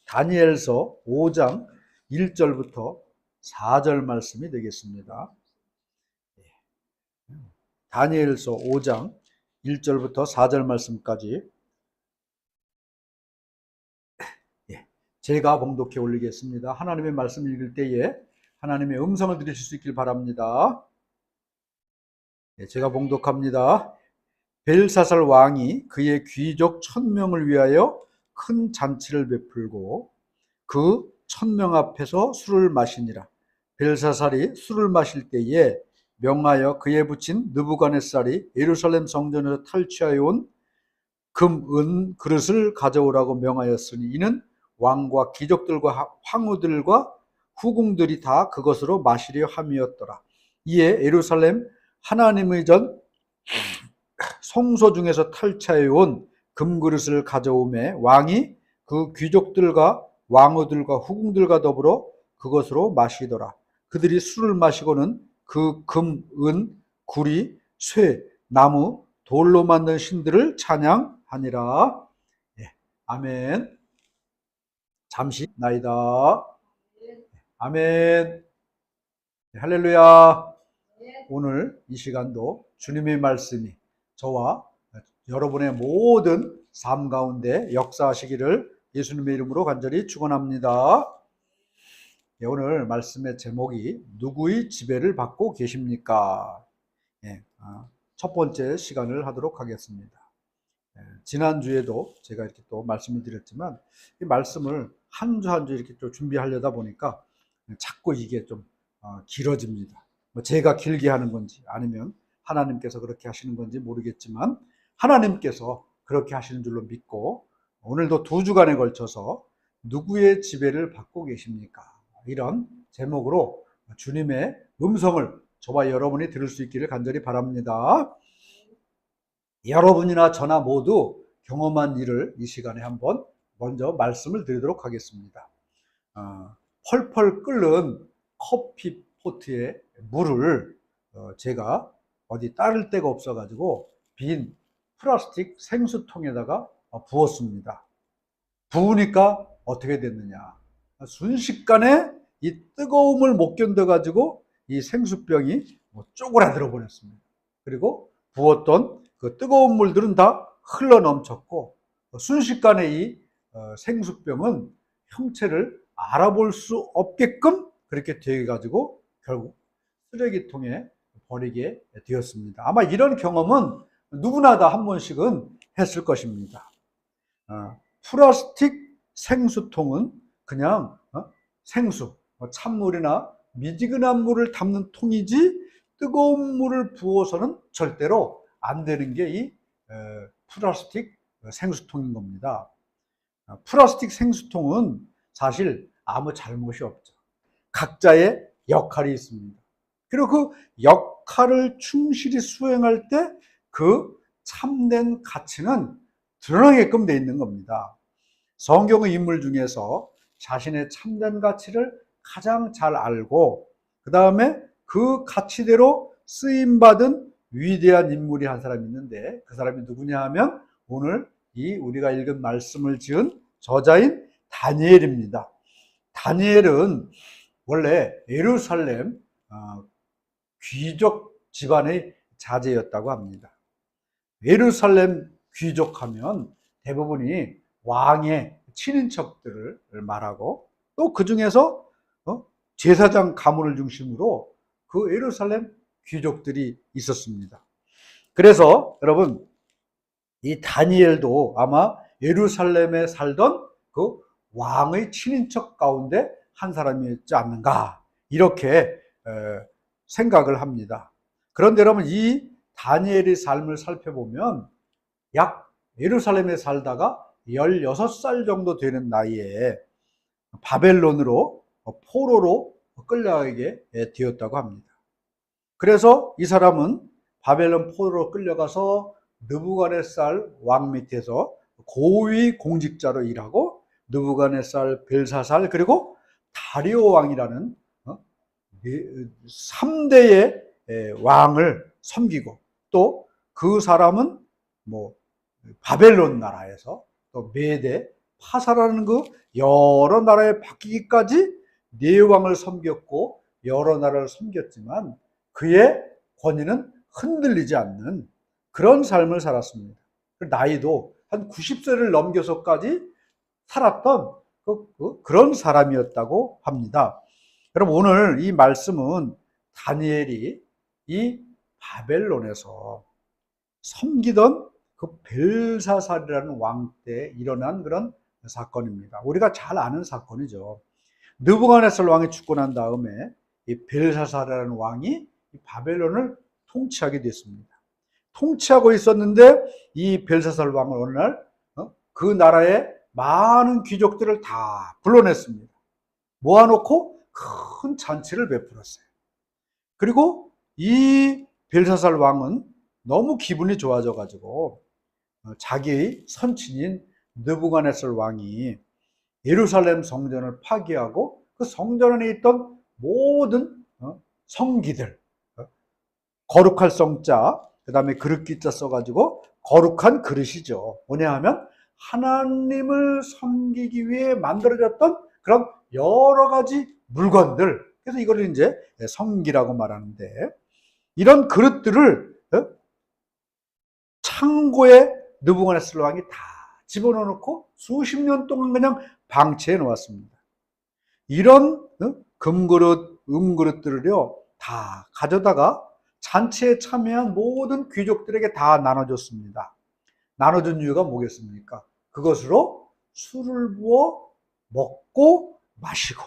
다니엘서 5장 1절부터 4절 말씀이 되겠습니다. 다니엘서 5장 1절부터 4절 말씀까지 제가 봉독해 올리겠습니다. 하나님의 말씀 읽을 때에 하나님의 음성을 들으실 수 있길 바랍니다. 제가 봉독합니다. 벨사살 왕이 그의 귀족 1000명을 위하여 큰 잔치를 베풀고 그 1000명 앞에서 술을 마시니라. 벨사살이 술을 마실 때에 명하여 그에 붙인 느부갓네살이 예루살렘 성전에서 탈취하여 온 금, 은 그릇을 가져오라고 명하였으니 이는 왕과 귀족들과 황후들과 후궁들이 다 그것으로 마시려 함이었더라. 이에 예루살렘 하나님의 전 성소 중에서 탈취하여 온 금그릇을 가져오매 왕이 그 귀족들과 왕후들과 후궁들과 더불어 그것으로 마시더라. 그들이 술을 마시고는 그 금, 은, 구리, 쇠, 나무, 돌로 만든 신들을 찬양하니라. 아멘. 잠시 나이다. 아멘. 할렐루야. 오늘 이 시간도 주님의 말씀이 저와 여러분의 모든 삶 가운데 역사하시기를 예수님의 이름으로 간절히 축원합니다. 오늘 말씀의 제목이 누구의 지배를 받고 계십니까? 첫 번째 시간을 하도록 하겠습니다. 지난주에도 제가 이렇게 또 말씀을 드렸지만 이 말씀을 한 주 한 주 이렇게 또 준비하려다 보니까 자꾸 이게 좀 길어집니다. 제가 길게 하는 건지 아니면 하나님께서 그렇게 하시는 건지 모르겠지만 하나님께서 그렇게 하시는 줄로 믿고 오늘도 2주간에 걸쳐서 누구의 지배를 받고 계십니까? 이런 제목으로 주님의 음성을 저와 여러분이 들을 수 있기를 간절히 바랍니다. 여러분이나 저나 모두 경험한 일을 이 시간에 한번 먼저 말씀을 드리도록 하겠습니다. 펄펄 끓는 커피 포트에 물을 제가 어디 따를 데가 없어가지고 빈 플라스틱 생수통에다가 부었습니다. 부으니까 어떻게 됐느냐? 순식간에 이 뜨거움을 못 견뎌가지고 이 생수병이 쪼그라들어 버렸습니다. 그리고 부었던 그 뜨거운 물들은 다 흘러 넘쳤고 순식간에 이 생수병은 형체를 알아볼 수 없게끔 그렇게 돼가지고 결국 쓰레기통에 버리게 되었습니다. 아마 이런 경험은 누구나 다 한 번씩은 했을 것입니다. 플라스틱 생수통은 그냥 생수, 찬물이나 미지근한 물을 담는 통이지 뜨거운 물을 부어서는 절대로 안 되는 게 이 플라스틱 생수통인 겁니다. 플라스틱 생수통은 사실 아무 잘못이 없죠. 각자의 역할이 있습니다. 그리고 그 역할을 충실히 수행할 때 그 참된 가치는 드러나게끔 되어 있는 겁니다. 성경의 인물 중에서 자신의 참된 가치를 가장 잘 알고 그 다음에 그 가치대로 쓰임받은 위대한 인물이 한 사람이 있는데 그 사람이 누구냐 하면 오늘 이 우리가 읽은 말씀을 지은 저자인 다니엘입니다. 다니엘은 원래 예루살렘 귀족 집안의 자제였다고 합니다. 예루살렘 귀족하면 대부분이 왕의 친인척들을 말하고 또 그 중에서 제사장 가문을 중심으로 그 예루살렘 귀족들이 있었습니다. 그래서 여러분 이 다니엘도 아마 예루살렘에 살던 그 왕의 친인척 가운데 한 사람이었지 않는가 이렇게 생각을 합니다. 그런데 여러분 이 다니엘의 삶을 살펴보면 약 예루살렘에 살다가 16살 정도 되는 나이에 바벨론으로 포로로 끌려가게 되었다고 합니다. 그래서 이 사람은 바벨론 포로로 끌려가서 느부갓네살 왕 밑에서 고위 공직자로 일하고 느부갓네살, 벨사살 그리고 다리오 왕이라는 3대의 왕을 섬기고 또 그 사람은 바벨론 나라에서 또 메대 파사라는 그 여러 나라에 바뀌기까지 네 왕을 섬겼고 여러 나라를 섬겼지만 그의 권위는 흔들리지 않는 그런 삶을 살았습니다. 나이도 한 90세를 넘겨서까지 살았던 그런 사람이었다고 합니다. 여러분, 오늘 이 말씀은 다니엘이 이 바벨론에서 섬기던 그 벨사살이라는 왕 때 일어난 그런 사건입니다. 우리가 잘 아는 사건이죠. 느부갓네살 왕이 죽고 난 다음에 이 벨사살이라는 왕이 바벨론을 통치하게 됐습니다. 통치하고 있었는데 이 벨사살 왕은 어느 날 그 나라의 많은 귀족들을 다 불러냈습니다. 모아놓고 큰 잔치를 베풀었어요. 그리고 이 벨사살 왕은 너무 기분이 좋아져가지고 자기의 선친인 느부갓네살 왕이 예루살렘 성전을 파괴하고 그 성전 안에 있던 모든 성기들, 거룩할 성자, 그 다음에 그릇기자 써가지고 거룩한 그릇이죠. 뭐냐 하면 하나님을 섬기기 위해 만들어졌던 그런 여러 가지 물건들, 그래서 이걸 이제 성기라고 말하는데, 이런 그릇들을 창고에 느부갓네살 왕이 다 집어넣고 수십 년 동안 그냥 방치해 놓았습니다. 이런 금그릇, 음그릇들을요 다 가져다가 잔치에 참여한 모든 귀족들에게 다 나눠줬습니다. 나눠준 이유가 뭐겠습니까? 그것으로 술을 부어 먹고 마시고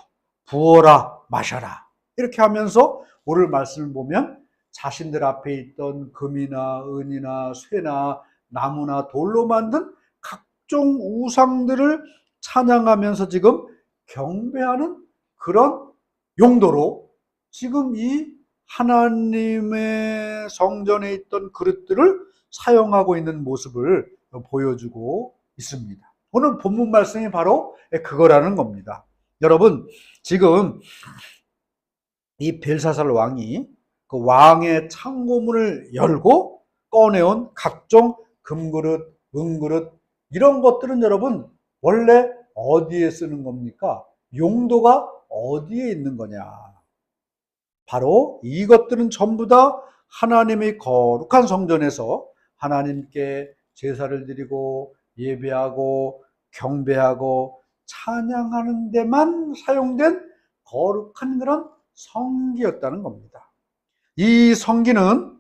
부어라 마셔라 이렇게 하면서 오늘 말씀을 보면 자신들 앞에 있던 금이나 은이나 쇠나 나무나 돌로 만든 각종 우상들을 찬양하면서 지금 경배하는 그런 용도로 지금 이 하나님의 성전에 있던 그릇들을 사용하고 있는 모습을 보여주고 있습니다. 오늘 본문 말씀이 바로 그거라는 겁니다. 여러분, 지금 이 벨사살 왕이 그 왕의 창고문을 열고 꺼내온 각종 금그릇, 은그릇 이런 것들은 여러분 원래 어디에 쓰는 겁니까? 용도가 어디에 있는 거냐? 바로 이것들은 전부 다 하나님의 거룩한 성전에서 하나님께 제사를 드리고 예배하고 경배하고 찬양하는 데만 사용된 거룩한 그런 성기였다는 겁니다. 이 성기는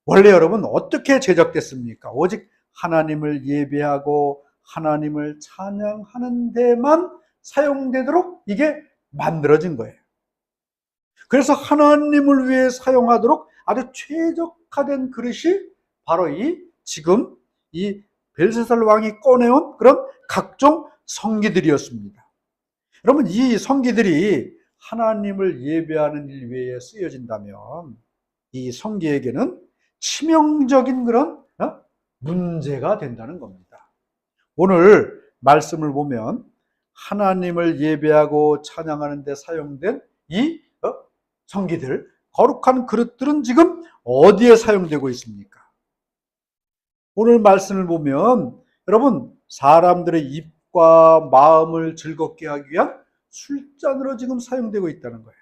원래 여러분 어떻게 제작됐습니까? 오직 하나님을 예배하고 하나님을 찬양하는 데만 사용되도록 이게 만들어진 거예요. 그래서 하나님을 위해 사용하도록 아주 최적화된 그릇이 바로 지금 이 벨사살 왕이 꺼내온 그런 각종 성기들이었습니다. 여러분, 이 성기들이 하나님을 예배하는 일 외에 쓰여진다면 이 성기에게는 치명적인 그런 문제가 된다는 겁니다. 오늘 말씀을 보면 하나님을 예배하고 찬양하는 데 사용된 이 성기들, 거룩한 그릇들은 지금 어디에 사용되고 있습니까? 오늘 말씀을 보면 여러분 사람들의 입과 마음을 즐겁게 하기 위한 술잔으로 지금 사용되고 있다는 거예요.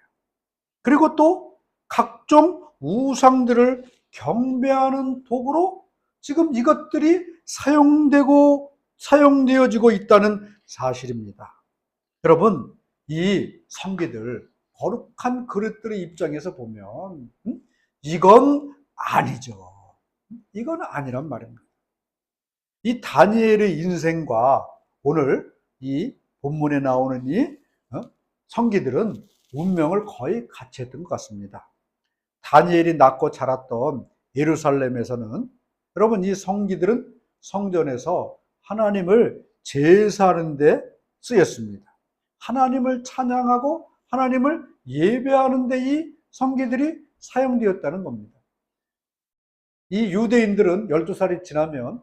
그리고 또 각종 우상들을 경배하는 도구로 지금 이것들이 사용되어지고 있다는 사실입니다. 여러분, 이 성기들, 거룩한 그릇들의 입장에서 보면 이건 아니죠. 이건 아니란 말입니다. 이 다니엘의 인생과 오늘 이 본문에 나오는 이 성기들은 운명을 거의 같이 했던 것 같습니다. 다니엘이 낳고 자랐던 예루살렘에서는 여러분 이 성기들은 성전에서 하나님을 제사하는 데 쓰였습니다. 하나님을 찬양하고 하나님을 예배하는 데 이 성기들이 사용되었다는 겁니다. 이 유대인들은 12살이 지나면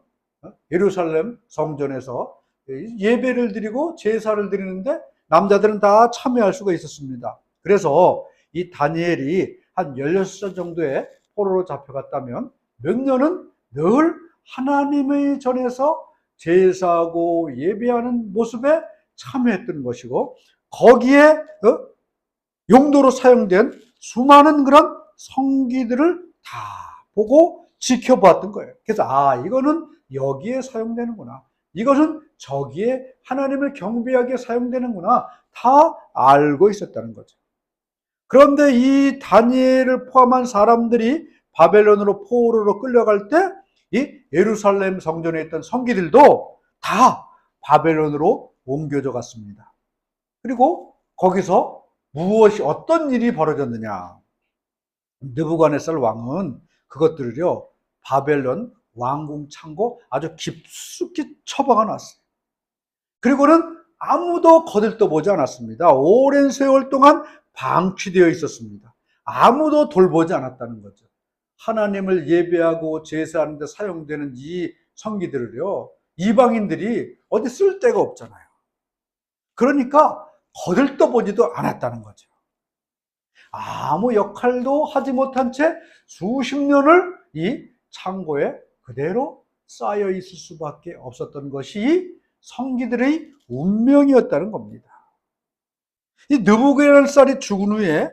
예루살렘 성전에서 예배를 드리고 제사를 드리는데 남자들은 다 참여할 수가 있었습니다. 그래서 이 다니엘이 한 16살 정도에 포로로 잡혀갔다면 몇 년은 늘 하나님의 전에서 제사하고 예배하는 모습에 참여했던 것이고, 거기에 용도로 사용된 수많은 그런 성기들을 다 보고 지켜봤던 거예요. 그래서 이거는 여기에 사용되는구나, 이것은 저기에 하나님을 경배하기에 사용되는구나, 다 알고 있었다는 거죠. 그런데 이 다니엘을 포함한 사람들이 바벨론으로 포로로 끌려갈 때 이 예루살렘 성전에 있던 성기들도 다 바벨론으로 옮겨져 갔습니다. 그리고 거기서 어떤 일이 벌어졌느냐? 느부갓네살 왕은 그것들을요, 바벨론 왕궁 창고 아주 깊숙이 처박아 놨어요. 그리고는 아무도 거들떠보지 않았습니다. 오랜 세월 동안 방치되어 있었습니다. 아무도 돌보지 않았다는 거죠. 하나님을 예배하고 제사하는 데 사용되는 이 성기들을요, 이방인들이 어디 쓸 데가 없잖아요. 그러니까 거들떠보지도 않았다는 거죠. 아무 역할도 하지 못한 채 수십 년을 이 창고에 그대로 쌓여 있을 수밖에 없었던 것이 성기들의 운명이었다는 겁니다. 이 느부갓네살이 죽은 후에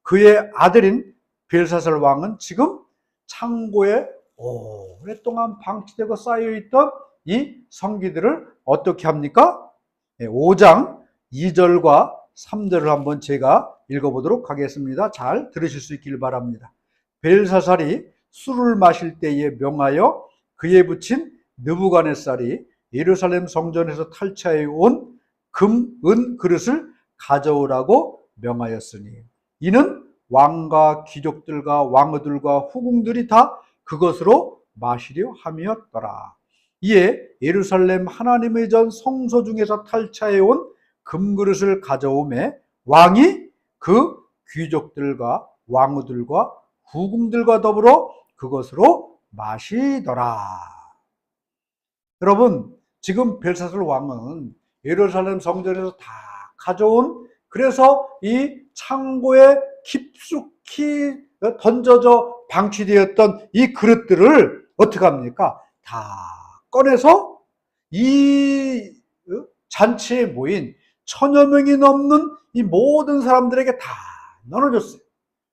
그의 아들인 벨사살 왕은 지금 창고에 오랫동안 방치되고 쌓여있던 이 성기들을 어떻게 합니까? 5장 2절과 3절을 한번 제가 읽어보도록 하겠습니다. 잘 들으실 수 있길 바랍니다. 벨사살이 술을 마실 때에 명하여 그에 붙인 느부갓네살이 예루살렘 성전에서 탈취해 온 금, 은 그릇을 가져오라고 명하였으니 이는 왕과 귀족들과 왕후들과 후궁들이 다 그것으로 마시려 함이었더라. 이에 예루살렘 하나님의 전 성소 중에서 탈취해 온 금그릇을 가져오매 왕이 그 귀족들과 왕후들과 후궁들과 더불어 그것으로 마시더라. 여러분, 지금 벨사살 왕은 예루살렘 성전에서 다 가져온, 그래서 이 창고에 깊숙이 던져져 방치되었던 이 그릇들을 어떻게 합니까? 다 꺼내서 이 잔치에 모인 천여 명이 넘는 이 모든 사람들에게 다 나눠줬어요.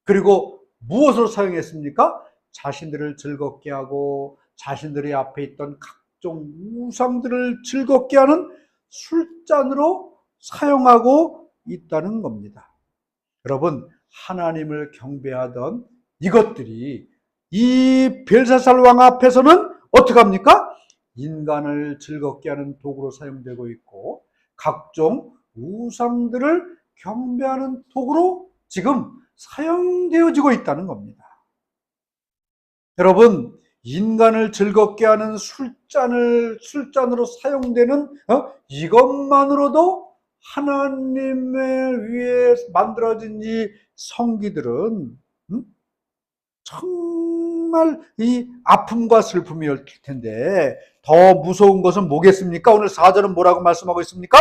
그리고 무엇으로 사용했습니까? 자신들을 즐겁게 하고 자신들의 앞에 있던 각종 우상들을 즐겁게 하는 술잔으로 사용하고 있다는 겁니다. 여러분, 하나님을 경배하던 이것들이 이 벨사살 왕 앞에서는 어떻게 합니까? 인간을 즐겁게 하는 도구로 사용되고 있고 각종 우상들을 경배하는 도구로 지금 사용되어지고 있다는 겁니다. 여러분, 인간을 즐겁게 하는 술잔으로 사용되는 이것만으로도 하나님을 위해 만들어진 이 성기들은 정말 이 아픔과 슬픔이었을 텐데, 더 무서운 것은 뭐겠습니까? 오늘 4절은 뭐라고 말씀하고 있습니까?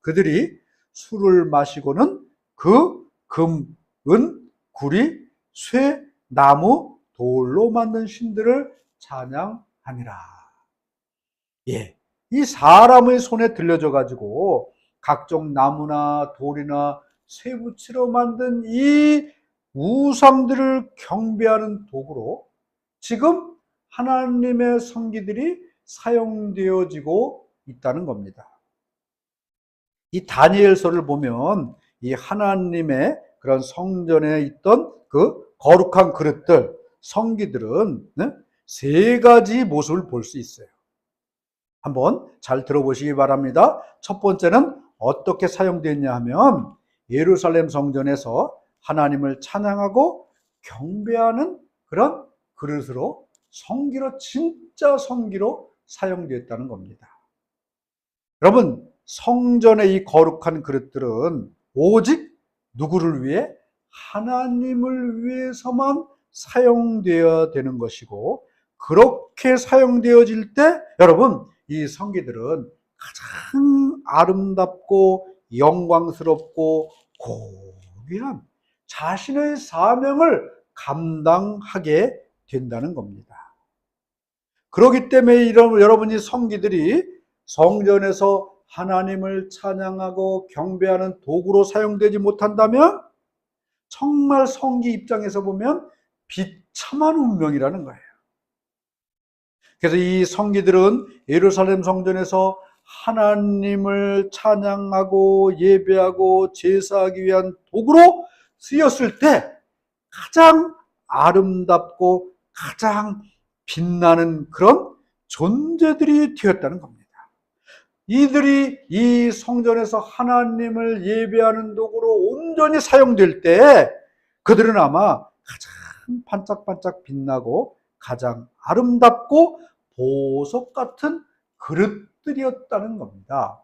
그들이 술을 마시고는 그 금, 은, 구리, 쇠, 나무, 돌로 만든 신들을 찬양하니라. 예, 이 사람의 손에 들려져 가지고 각종 나무나 돌이나 쇠붙이로 만든 이 우상들을 경배하는 도구로 지금 하나님의 성기들이 사용되어지고 있다는 겁니다. 이 다니엘서를 보면 이 하나님의 그런 성전에 있던 그 거룩한 그릇들, 성기들은 세 가지 모습을 볼 수 있어요. 한번 잘 들어보시기 바랍니다. 첫 번째는 어떻게 사용됐냐 하면 예루살렘 성전에서 하나님을 찬양하고 경배하는 그런 그릇으로, 성기로, 진짜 성기로 사용되었다는 겁니다. 여러분, 성전의 이 거룩한 그릇들은 오직 누구를 위해? 하나님을 위해서만 사용되어야 되는 것이고, 그렇게 사용되어질 때 여러분, 이 성기들은 가장 아름답고 영광스럽고 고귀한 자신의 사명을 감당하게 된다는 겁니다. 그렇기 때문에 여러분이 성기들이 성전에서 하나님을 찬양하고 경배하는 도구로 사용되지 못한다면 정말 성기 입장에서 보면 비참한 운명이라는 거예요. 그래서 이 성기들은 예루살렘 성전에서 하나님을 찬양하고 예배하고 제사하기 위한 도구로 쓰였을 때 가장 아름답고 가장 빛나는 그런 존재들이 되었다는 겁니다. 이들이 이 성전에서 하나님을 예배하는 도구로 온전히 사용될 때 그들은 아마 가장 반짝반짝 빛나고 가장 아름답고 보석 같은 그릇들이었다는 겁니다.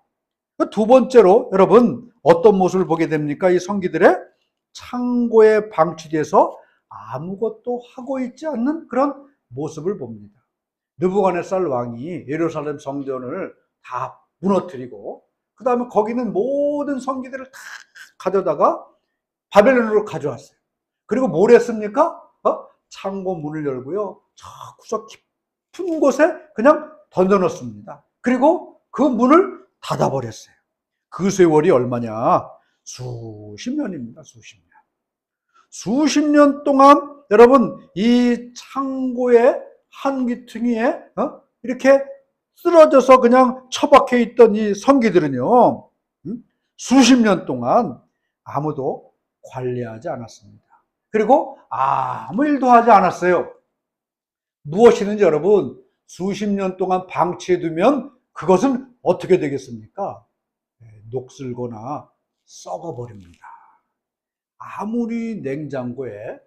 두 번째로 여러분 어떤 모습을 보게 됩니까? 이 성기들의 창고에 방치돼서 아무것도 하고 있지 않는 그런 모습을 봅니다. 느부갓네살 왕이 예루살렘 성전을 다 무너뜨리고 그 다음에 거기는 모든 성기들을 다 가져다가 바벨론으로 가져왔어요. 그리고 뭘 했습니까? 창고 문을 열고요. 저 구석 깊은 곳에 그냥 던져놓습니다. 그리고 그 문을 닫아버렸어요. 그 세월이 얼마냐? 수십 년입니다. 수십 년. 수십 년 동안 여러분 이 창고의 한 귀퉁이에 이렇게 쓰러져서 그냥 처박혀 있던 이 성기들은요, 수십 년 동안 아무도 관리하지 않았습니다. 그리고 아무 일도 하지 않았어요. 무엇이든지 여러분 수십 년 동안 방치해두면 그것은 어떻게 되겠습니까? 녹슬거나 썩어버립니다. 아무리 냉장고에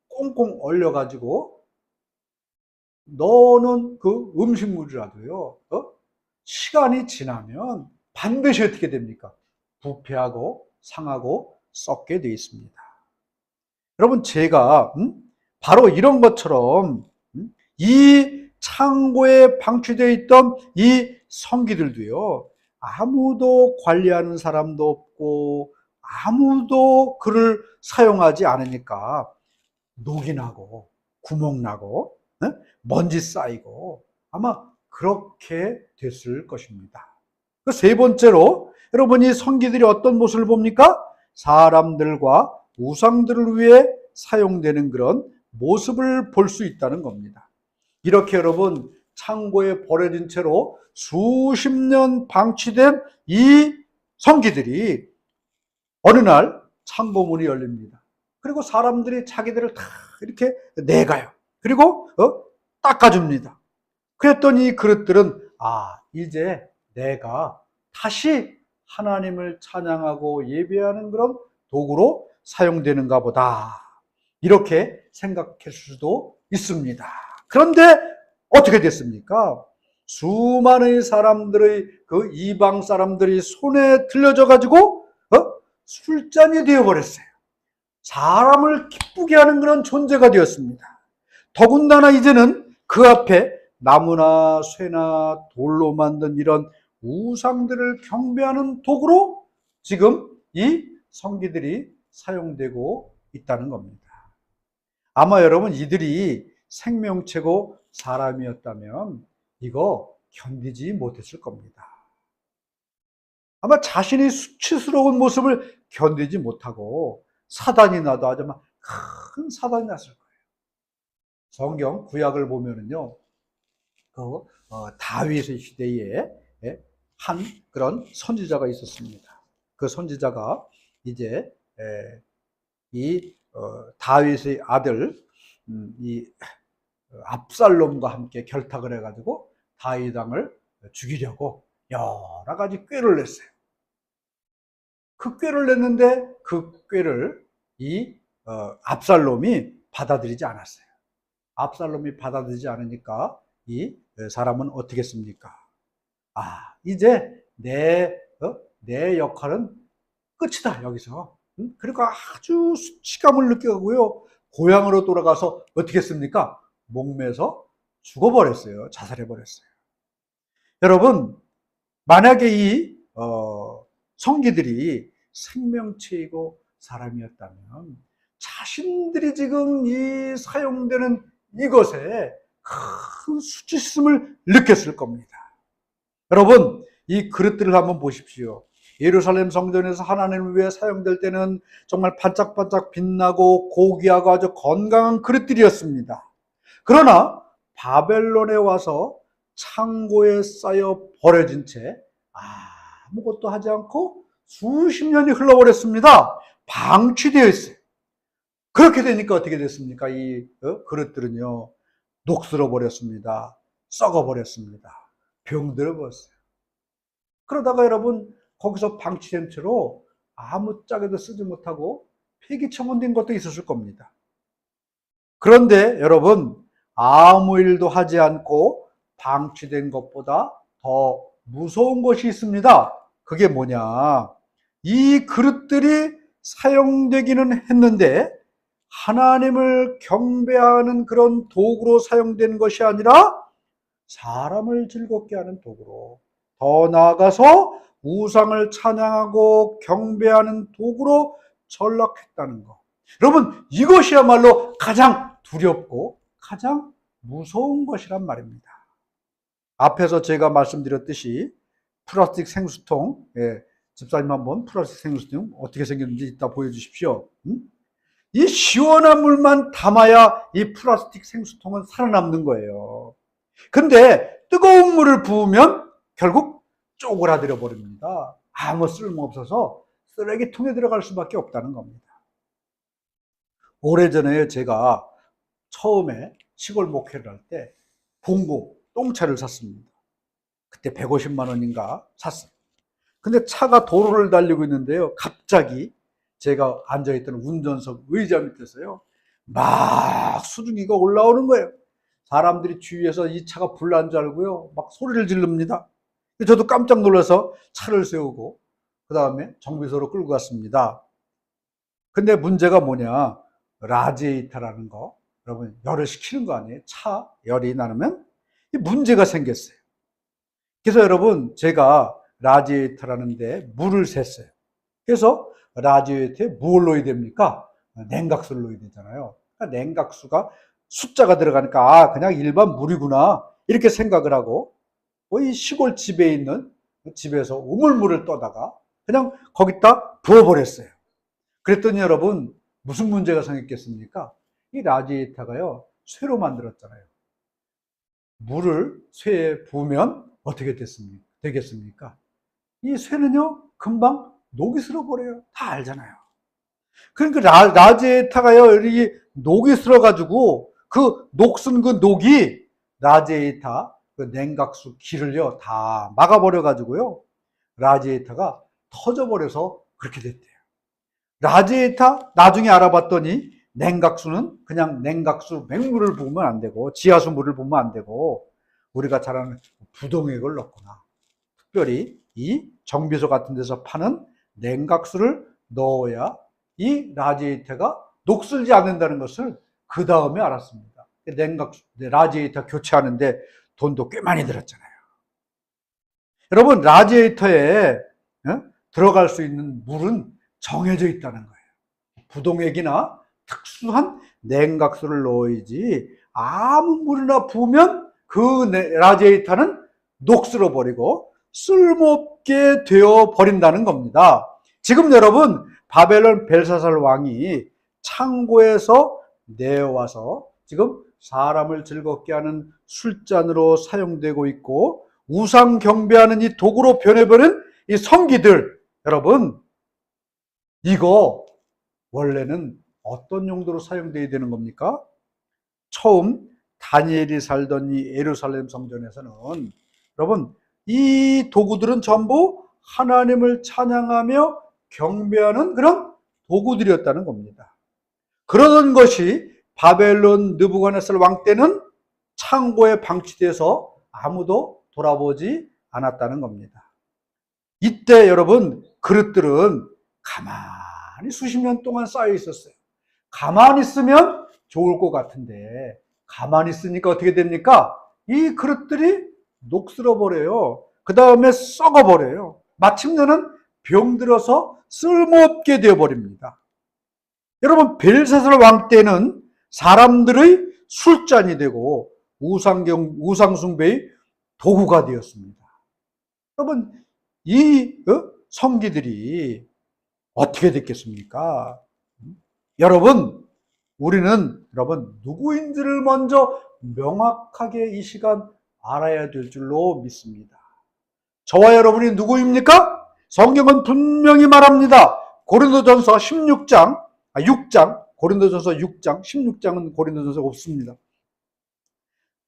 꽁꽁 얼려가지고 넣어놓은 그 음식물이라도요, 시간이 지나면 반드시 어떻게 됩니까? 부패하고 상하고 썩게 되어 있습니다. 여러분 제가 바로 이런 것처럼 이 창고에 방치되어 있던 이 성기들도요, 아무도 관리하는 사람도 없고 아무도 그를 사용하지 않으니까 녹이 나고 구멍 나고 먼지 쌓이고 아마 그렇게 됐을 것입니다. 세 번째로 여러분이 성기들이 어떤 모습을 봅니까? 사람들과 우상들을 위해 사용되는 그런 모습을 볼 수 있다는 겁니다. 이렇게 여러분 창고에 버려진 채로 수십 년 방치된 이 성기들이 어느 날 창고문이 열립니다. 그리고 사람들이 자기들을 다 이렇게 내가요. 그리고 닦아줍니다. 그랬더니 이 그릇들은 이제 내가 다시 하나님을 찬양하고 예배하는 그런 도구로 사용되는가 보다, 이렇게 생각할 수도 있습니다. 그런데 어떻게 됐습니까? 수많은 사람들의 그 이방 사람들이 손에 들려져 가지고 술잔이 되어버렸어요. 사람을 기쁘게 하는 그런 존재가 되었습니다. 더군다나 이제는 그 앞에 나무나 쇠나 돌로 만든 이런 우상들을 경배하는 도구로 지금 이 성기들이 사용되고 있다는 겁니다. 아마 여러분 이들이 생명체고 사람이었다면 이거 견디지 못했을 겁니다. 아마 자신의 수치스러운 모습을 견디지 못하고 사단이 나도 아주 막 큰 사단이 났을 거예요. 성경 구약을 보면은요, 다윗의 시대에 한 그런 선지자가 있었습니다. 그 선지자가 이제 이 다윗의 아들 이 압살롬과 함께 결탁을 해가지고 다윗 왕을 죽이려고 여러 가지 꾀를 냈어요. 그 꾀를 냈는데 그 꾀를 이 압살롬이 받아들이지 않았어요. 압살롬이 받아들이지 않으니까 이 사람은 어떻게 했습니까? 이제 내 역할은 끝이다, 여기서. 그러니까 아주 수치감을 느껴가고요, 고향으로 돌아가서 어떻게 했습니까? 목매서 죽어버렸어요. 자살해버렸어요. 여러분, 만약에 이 성기들이 생명체이고 사람이었다면 자신들이 지금 이 사용되는 이것에 큰 수치심을 느꼈을 겁니다. 여러분, 이 그릇들을 한번 보십시오. 예루살렘 성전에서 하나님을 위해 사용될 때는 정말 반짝반짝 빛나고 고귀하고 아주 건강한 그릇들이었습니다. 그러나 바벨론에 와서 창고에 쌓여 버려진 채 아무것도 하지 않고 수십 년이 흘러버렸습니다. 방치되어 있어요. 그렇게 되니까 어떻게 됐습니까? 이 그릇들은요, 녹슬어 버렸습니다. 썩어 버렸습니다. 병들어 버렸어요. 그러다가 여러분, 거기서 방치된 채로 아무짝에도 쓰지 못하고 폐기처분된 것도 있었을 겁니다. 그런데 여러분, 아무 일도 하지 않고 방치된 것보다 더 무서운 것이 있습니다. 그게 뭐냐? 이 그릇들이 사용되기는 했는데 하나님을 경배하는 그런 도구로 사용된 것이 아니라 사람을 즐겁게 하는 도구로, 더 나아가서 우상을 찬양하고 경배하는 도구로 전락했다는 것. 여러분, 이것이야말로 가장 두렵고 가장 무서운 것이란 말입니다. 앞에서 제가 말씀드렸듯이 플라스틱 생수통, 집사님 한번 플라스틱 생수통 어떻게 생겼는지 이따 보여주십시오. 이 시원한 물만 담아야 이 플라스틱 생수통은 살아남는 거예요. 근데 뜨거운 물을 부으면 결국 쪼그라들어 버립니다. 아무 쓸모없어서 쓰레기통에 들어갈 수밖에 없다는 겁니다. 오래전에 제가 처음에 시골 목회를 할 때 봉고 똥차를 샀습니다. 그때 150만 원인가 샀어요. 근데 차가 도로를 달리고 있는데요, 갑자기 제가 앉아있던 운전석 의자 밑에서요, 막 수증기가 올라오는 거예요. 사람들이 주위에서 이 차가 불난 줄 알고요, 막 소리를 지릅니다. 저도 깜짝 놀라서 차를 세우고 그 다음에 정비소로 끌고 갔습니다. 근데 문제가 뭐냐, 라지에이터라는 거, 여러분 열을 식히는 거 아니에요? 차 열이 나면 문제가 생겼어요. 그래서 여러분, 제가 라지에이터라는 데 물을 샜어요. 그래서 라지에이터에 뭘 넣어야 됩니까? 냉각수를 넣어야 되잖아요. 그러니까 냉각수가 숫자가 들어가니까 그냥 일반 물이구나 이렇게 생각을 하고, 이 시골 집에 있는 집에서 우물물을 떠다가 그냥 거기다 부어버렸어요. 그랬더니 여러분, 무슨 문제가 생겼겠습니까? 이 라지에이터가요, 쇠로 만들었잖아요. 물을 쇠에 부으면 어떻게 되겠습니까? 이 쇠는요, 금방 녹이 슬어 버려요. 다 알잖아요. 그러니까 라지에이터가요, 이 녹이 슬어 가지고 그 녹슨 그 녹이 라지에이터 그 냉각수 길을요 다 막아버려 가지고요, 라지에이터가 터져버려서 그렇게 됐대요. 라지에이터 나중에 알아봤더니 냉각수는 그냥 냉각수 맹물을 부으면 안 되고 지하수 물을 부으면 안 되고 우리가 잘 아는 부동액을 넣거나 특별히 이 정비소 같은 데서 파는 냉각수를 넣어야 이 라지에이터가 녹슬지 않는다는 것을 그 다음에 알았습니다. 냉각수, 라지에이터 교체하는데 돈도 꽤 많이 들었잖아요. 여러분, 라지에이터에 들어갈 수 있는 물은 정해져 있다는 거예요. 부동액이나 특수한 냉각수를 넣어야지 아무 물이나 부으면 그 라지에이터는 녹슬어 버리고 쓸모없게 되어 버린다는 겁니다. 지금 여러분, 바벨론 벨사살 왕이 창고에서 내어와서 지금 사람을 즐겁게 하는 술잔으로 사용되고 있고 우상 경배하는 이 도구로 변해버린 이 성기들, 여러분, 이거 원래는 어떤 용도로 사용되어야 되는 겁니까? 처음 다니엘이 살던 이 예루살렘 성전에서는 여러분, 이 도구들은 전부 하나님을 찬양하며 경배하는 그런 도구들이었다는 겁니다. 그러던 것이 바벨론 느부갓네살 왕 때는 창고에 방치돼서 아무도 돌아보지 않았다는 겁니다. 이때 여러분, 그릇들은 가만히 수십 년 동안 쌓여 있었어요. 가만히 있으면 좋을 것 같은데 가만히 있으니까 어떻게 됩니까? 이 그릇들이 녹슬어 버려요. 그 다음에 썩어 버려요. 마침내는 병들어서 쓸모없게 되어 버립니다. 여러분, 벨사살 왕 때는 사람들의 술잔이 되고 우상숭배의 도구가 되었습니다. 여러분, 이 성기들이 어떻게 됐겠습니까? 우리는 누구인지를 먼저 명확하게 이 시간 알아야 될 줄로 믿습니다. 저와 여러분이 누구입니까? 성경은 분명히 말합니다. 고린도전서 16장, 6장, 고린도전서 6장, 16장은 고린도전서 없습니다.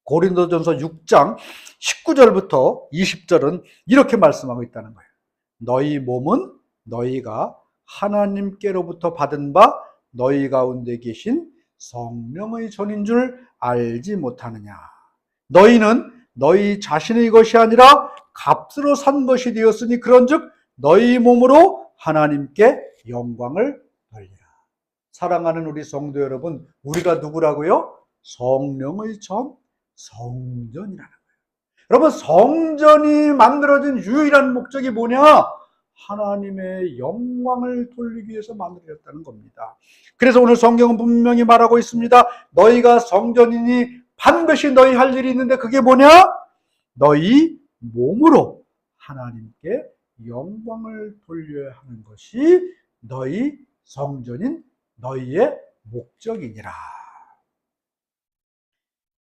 고린도전서 6장 19절부터 20절은 이렇게 말씀하고 있다는 거예요. 너희 몸은 너희가 하나님께로부터 받은 바 너희 가운데 계신 성령의 전인 줄 알지 못하느냐. 너희는 너희 자신의 것이 아니라 값으로 산 것이 되었으니 그런즉 너희 몸으로 하나님께 영광을 돌리라. 사랑하는 우리 성도 여러분, 우리가 누구라고요? 성령의 전, 성전이라는 거예요. 여러분, 성전이 만들어진 유일한 목적이 뭐냐? 하나님의 영광을 돌리기 위해서 만들어졌다는 겁니다. 그래서 오늘 성경은 분명히 말하고 있습니다. 너희가 성전이니 반드시 너희 할 일이 있는데 그게 뭐냐? 너희 몸으로 하나님께 영광을 돌려야 하는 것이 너희 성전인 너희의 목적이니라.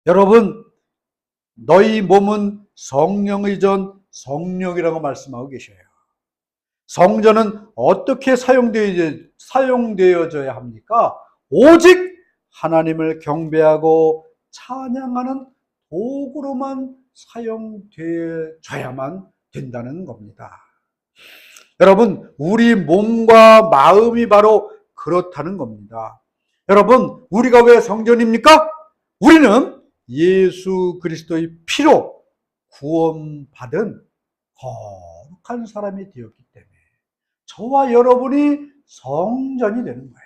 여러분, 너희 몸은 성령의 전, 성령이라고 말씀하고 계셔요. 성전은 어떻게 사용되어져야 합니까? 오직 하나님을 경배하고 찬양하는 도구로만 사용되어져야만 된다는 겁니다. 여러분, 우리 몸과 마음이 바로 그렇다는 겁니다. 여러분, 우리가 왜 성전입니까? 우리는 예수 그리스도의 피로 구원받은 거룩한 사람이 되었기 때문에 저와 여러분이 성전이 되는 거예요.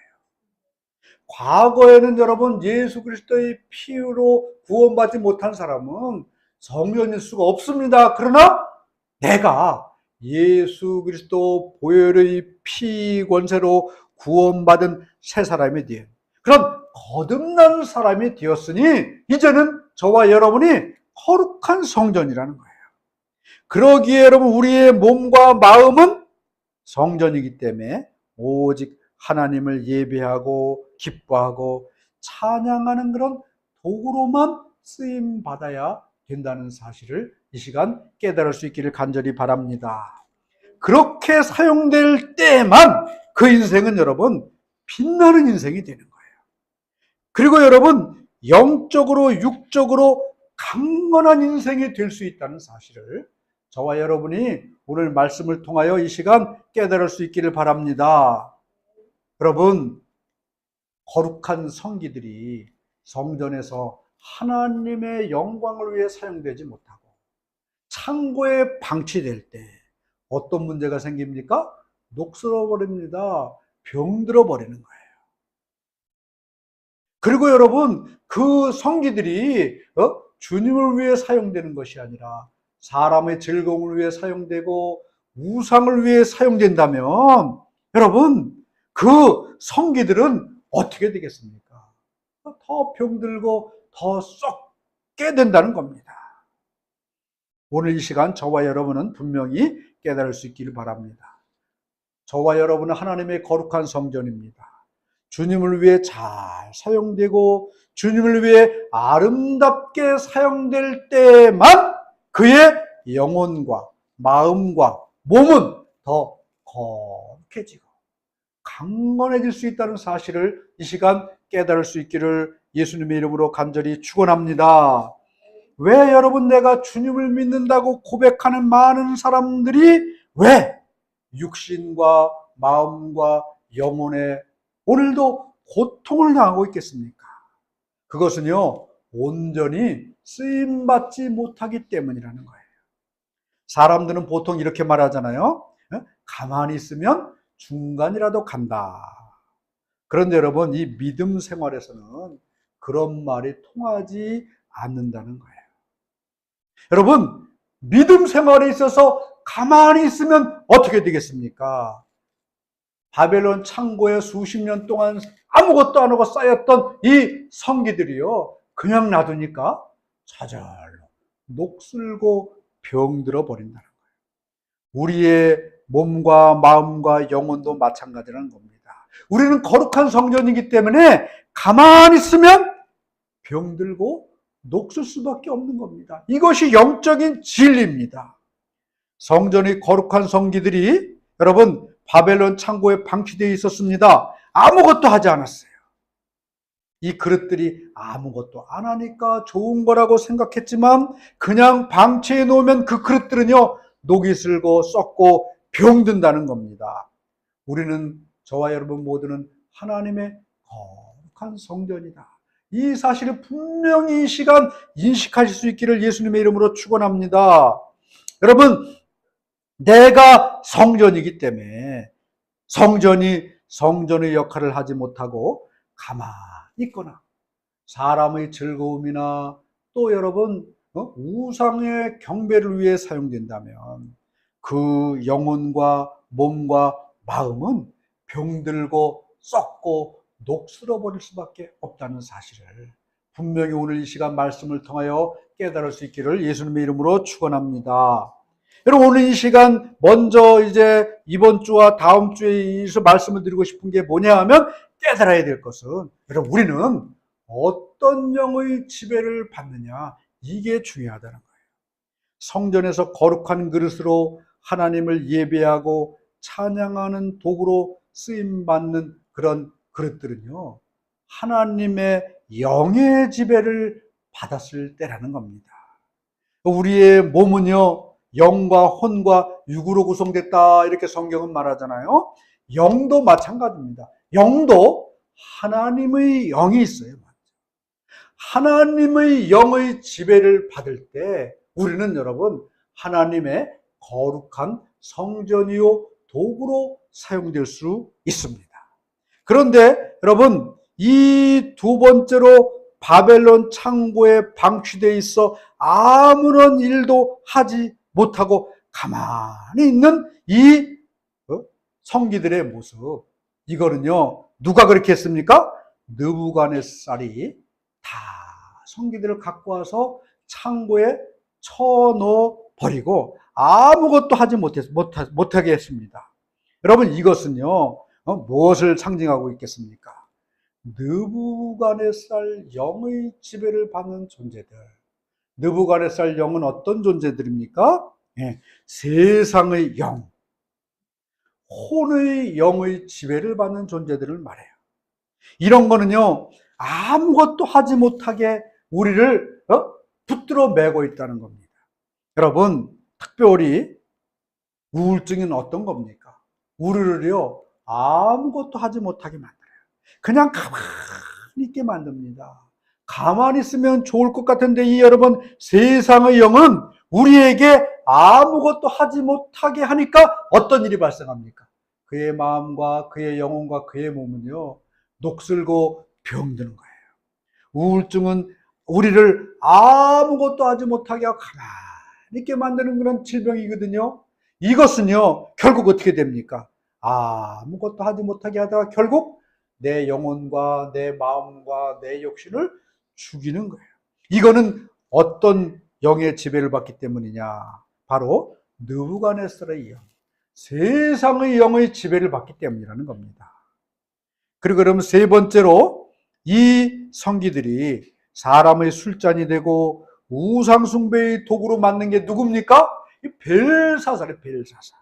과거에는 여러분, 예수 그리스도의 피로 구원받지 못한 사람은 성전일 수가 없습니다. 그러나 내가 예수 그리스도 보혈의 피 권세로 구원받은 새 사람이 된 그런 거듭난 사람이 되었으니 이제는 저와 여러분이 거룩한 성전이라는 거예요. 그러기에 여러분, 우리의 몸과 마음은 성전이기 때문에 오직 하나님을 예배하고 기뻐하고 찬양하는 그런 도구로만 쓰임 받아야 된다는 사실을 이 시간 깨달을 수 있기를 간절히 바랍니다. 그렇게 사용될 때만 그 인생은 여러분 빛나는 인생이 되는 거예요. 그리고 여러분, 영적으로 육적으로 강건한 인생이 될 수 있다는 사실을 저와 여러분이 오늘 말씀을 통하여 이 시간 깨달을 수 있기를 바랍니다. 여러분, 거룩한 성기들이 성전에서 하나님의 영광을 위해 사용되지 못하고 창고에 방치될 때 어떤 문제가 생깁니까? 녹슬어 버립니다. 병들어 버리는 거예요. 그리고 여러분, 그 성기들이 주님을 위해 사용되는 것이 아니라 사람의 즐거움을 위해 사용되고 우상을 위해 사용된다면 여러분, 그 성기들은 어떻게 되겠습니까? 더 병들고 더 썩게 된다는 겁니다. 오늘 이 시간 저와 여러분은 분명히 깨달을 수 있기를 바랍니다. 저와 여러분은 하나님의 거룩한 성전입니다. 주님을 위해 잘 사용되고 주님을 위해 아름답게 사용될 때만 그의 영혼과 마음과 몸은 더 거룩해지고 강건해질 수 있다는 사실을 이 시간 깨달을 수 있기를 예수님의 이름으로 간절히 축원합니다. 왜 여러분, 내가 주님을 믿는다고 고백하는 많은 사람들이 왜 육신과 마음과 영혼에 오늘도 고통을 당하고 있겠습니까? 그것은요, 온전히 쓰임받지 못하기 때문이라는 거예요. 사람들은 보통 이렇게 말하잖아요. 가만히 있으면 중간이라도 간다. 그런데 여러분, 이 믿음 생활에서는 그런 말이 통하지 않는다는 거예요. 여러분, 믿음 생활에 있어서 가만히 있으면 어떻게 되겠습니까? 바벨론 창고에 수십 년 동안 아무것도 안 하고 쌓였던 이 성기들이요, 그냥 놔두니까 저절로 녹슬고 병들어 버린다는 거예요. 우리의 몸과 마음과 영혼도 마찬가지라는 겁니다. 우리는 거룩한 성전이기 때문에 가만히 있으면 병들고 녹슬 수밖에 없는 겁니다. 이것이 영적인 진리입니다. 성전의 거룩한 성기들이 여러분 바벨론 창고에 방치되어 있었습니다. 아무것도 하지 않았어요. 이 그릇들이 아무것도 안 하니까 좋은 거라고 생각했지만 그냥 방치해 놓으면 그 그릇들은요 녹이 슬고 썩고 병든다는 겁니다. 우리는 저와 여러분 모두는 하나님의 거룩한 성전이다. 이 사실을 분명히 이 시간 인식하실 수 있기를 예수님의 이름으로 축원합니다. 여러분, 내가 성전이기 때문에 성전이 성전의 역할을 하지 못하고 가만히 있거나 사람의 즐거움이나 또 여러분 우상의 경배를 위해 사용된다면 그 영혼과 몸과 마음은 병들고 썩고 녹슬어 버릴 수밖에 없다는 사실을 분명히 오늘 이 시간 말씀을 통하여 깨달을 수 있기를 예수님의 이름으로 축원합니다. 여러분 오늘 이 시간 먼저 이제 이번 주와 다음 주에 말씀을 드리고 싶은 게 뭐냐 하면 깨달아야 될 것은 여러분 우리는 어떤 영의 지배를 받느냐 이게 중요하다는 거예요. 성전에서 거룩한 그릇으로 하나님을 예배하고 찬양하는 도구로 쓰임받는 그런 그릇들은요 하나님의 영의 지배를 받았을 때라는 겁니다. 우리의 몸은요 영과 혼과 육으로 구성됐다 이렇게 성경은 말하잖아요. 영도 마찬가지입니다. 영도 하나님의 영이 있어요. 하나님의 영의 지배를 받을 때 우리는 여러분 하나님의 거룩한 성전이요 도구로 사용될 수 있습니다. 그런데 여러분 이 두 번째로 바벨론 창고에 방치되어 있어 아무런 일도 하지 못하고 가만히 있는 이 성기들의 모습, 이거는요 누가 그렇게 했습니까? 느부갓네살이 다 성기들을 갖고 와서 창고에 쳐넣어 버리고 아무것도 하지 못하게 했습니다. 여러분 이것은요 무엇을 상징하고 있겠습니까? 느부갓네살 영의 지배를 받는 존재들. 느부갓네살 영은 어떤 존재들입니까? 예, 세상의 영, 혼의 영의 지배를 받는 존재들을 말해요. 이런 거는요 아무것도 하지 못하게 우리를 붙들어 매고 있다는 겁니다. 여러분 특별히 우울증은 어떤 겁니까? 우리를요 아무것도 하지 못하게 만들어요. 그냥 가만히 있게 만듭니다. 가만히 있으면 좋을 것 같은데 이 여러분 세상의 영은 우리에게 아무것도 하지 못하게 하니까 어떤 일이 발생합니까? 그의 마음과 그의 영혼과 그의 몸은요 녹슬고 병드는 거예요. 우울증은 우리를 아무것도 하지 못하게 하고 가만히 있게 만드는 그런 질병이거든요. 이것은요 결국 어떻게 됩니까? 아무것도 하지 못하게 하다가 결국 내 영혼과 내 마음과 내 욕심을 죽이는 거예요. 이거는 어떤 영의 지배를 받기 때문이냐? 바로 느부갓네살의 영, 세상의 영의 지배를 받기 때문이라는 겁니다. 그리고 그러면 세 번째로 이 성기들이 사람의 술잔이 되고 우상 숭배의 도구로 만든 게 누굽니까? 이 벨사살이에요. 벨사살.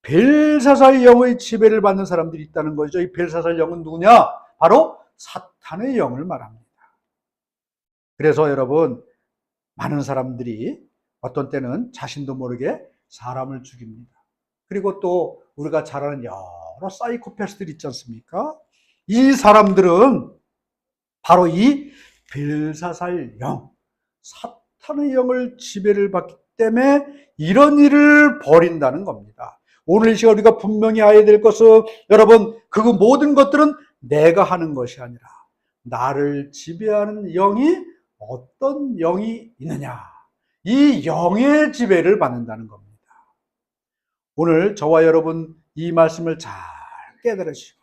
벨사살 영의 지배를 받는 사람들이 있다는 거죠. 이 벨사살 영은 누구냐? 바로 사탄의 영을 말합니다. 그래서 여러분 많은 사람들이 어떤 때는 자신도 모르게 사람을 죽입니다. 그리고 또 우리가 잘 아는 여러 사이코패스들 있지 않습니까? 이 사람들은 바로 이 벨사살 영, 사탄의 영을 지배를 받기 때문에 이런 일을 벌인다는 겁니다. 오늘 이 시간 우리가 분명히 알아야 될 것은 여러분 그 모든 것들은 내가 하는 것이 아니라 나를 지배하는 영이 어떤 영이 있느냐, 이 영의 지배를 받는다는 겁니다. 오늘 저와 여러분 이 말씀을 잘 깨달으시고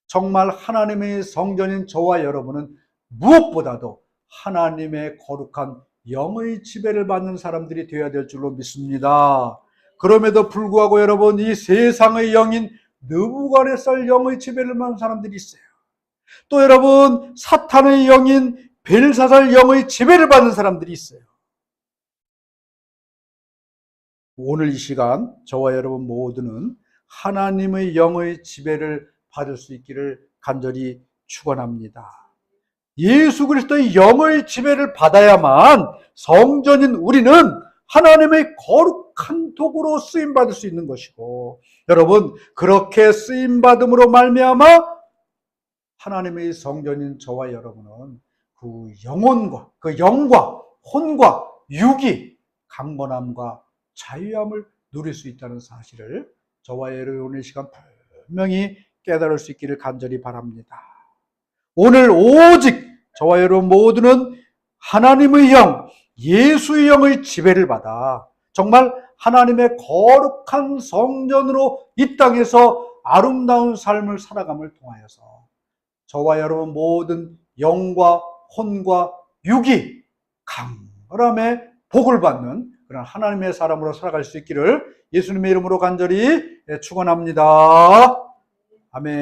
정말 하나님의 성전인 저와 여러분은 무엇보다도 하나님의 거룩한 영의 지배를 받는 사람들이 되어야 될 줄로 믿습니다. 그럼에도 불구하고 여러분, 이 세상의 영인 느부갓네살 영의 지배를 받는 사람들이 있어요. 또 여러분, 사탄의 영인 벨사살 영의 지배를 받는 사람들이 있어요. 오늘 이 시간 저와 여러분 모두는 하나님의 영의 지배를 받을 수 있기를 간절히 축원합니다. 예수 그리스도의 영의 지배를 받아야만 성전인 우리는 하나님의 거룩한 도구로 쓰임받을 수 있는 것이고, 여러분, 그렇게 쓰임받음으로 말미암아 하나님의 성전인 저와 여러분은 그 영혼과 그 영과 혼과 육이 강건함과 자유함을 누릴 수 있다는 사실을 저와 여러분 오늘 시간 분명히 깨달을 수 있기를 간절히 바랍니다. 오늘 오직 저와 여러분 모두는 하나님의 영, 예수의 영의 지배를 받아 정말 하나님의 거룩한 성전으로 이 땅에서 아름다운 삶을 살아감을 통하여서 저와 여러분 모든 영과 혼과 육이 강건함의 복을 받는 그런 하나님의 사람으로 살아갈 수 있기를 예수님의 이름으로 간절히 축원합니다. 아멘.